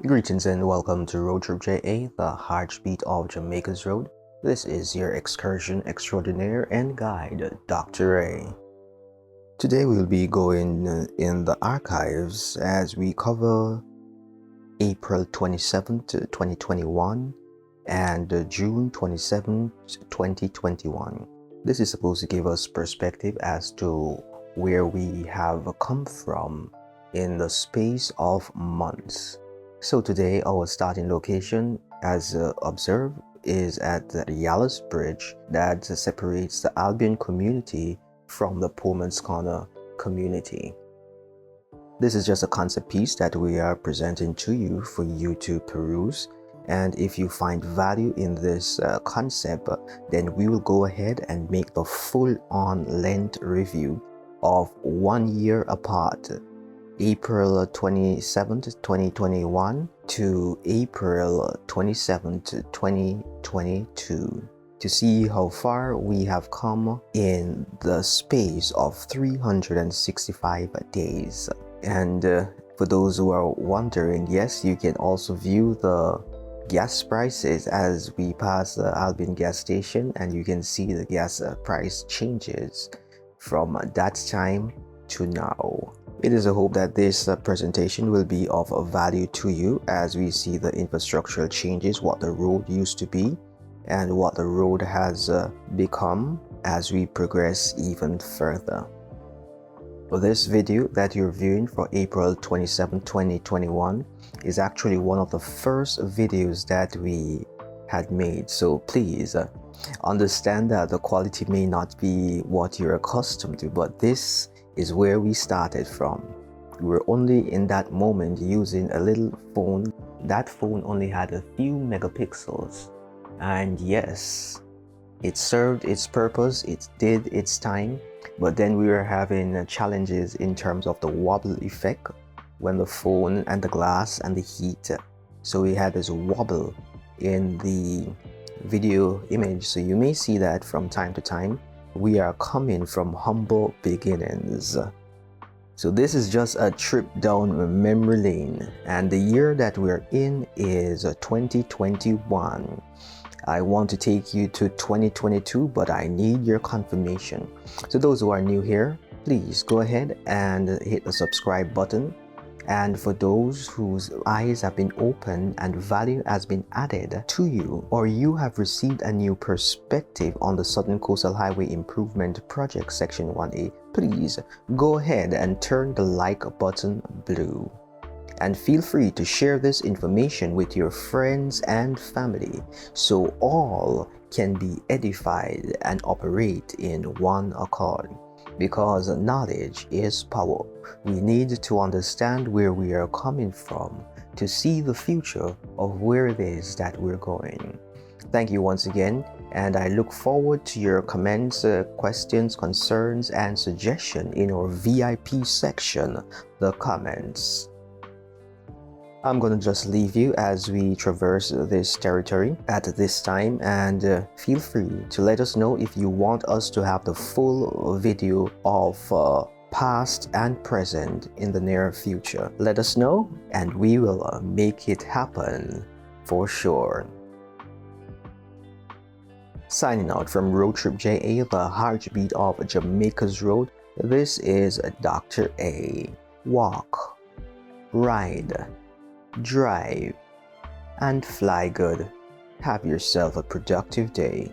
Greetings and welcome to RoadTripja, the heartbeat of Jamaica's road. This is your excursion extraordinaire and guide, Dr. A. Today we'll be going in the archives as we cover April 27th, 2021 and June 27th, 2021. This is supposed to give us perspective as to where we have come from in the space of months. So today our starting location, as observed, is at the Yallah's Bridge that separates the Albion community from the Pullman's Corner community. This is just a concept piece that we are presenting to you for you to peruse, and if you find value in this concept, then we will go ahead and make the full-on length review of 1 year apart, April 27th, 2021 to April 27th, 2022, to see how far we have come in the space of 365 days. And for those who are wondering, yes, you can also view the gas prices as we pass the Albion gas station, and you can see the gas price changes from that time to now. It is a hope that this presentation will be of value to you as we see the infrastructural changes, what the road used to be and what the road has become as we progress even further. This video that you're viewing for April 27, 2021 is actually one of the first videos that we had made, so please understand that the quality may not be what you're accustomed to, but this is where we started from. We were only in that moment using a little phone. That phone only had a few megapixels, and yes, it served its purpose, it did its time, but then we were having challenges in terms of the wobble effect when the phone and the glass and the heat, so we had this wobble in the video image. So you may see that from time to time. We are coming from humble beginnings. So this is just a trip down memory lane, and the year that we're in is 2021. I want to take you to 2022, but I need your confirmation. So those who are new here, please go ahead and hit the subscribe button. And for those whose eyes have been opened and value has been added to you, or you have received a new perspective on the Southern Coastal Highway Improvement Project Section 1A, please go ahead and turn the like button blue. And feel free to share this information with your friends and family so all can be edified and operate in one accord. Because knowledge is power. We need to understand where we are coming from to see the future of where it is that we're going. Thank you once again, and I look forward to your comments, questions, concerns, and suggestions in our VIP section, the comments. I'm going to just leave you as we traverse this territory at this time, and feel free to let us know if you want us to have the full video of past and present in the near future. Let us know and we will make it happen for sure. Signing out from RoadTripja, the heartbeat of Jamaica's road, this is Dr. A. Walk, ride, drive, and fly good. Have yourself a productive day.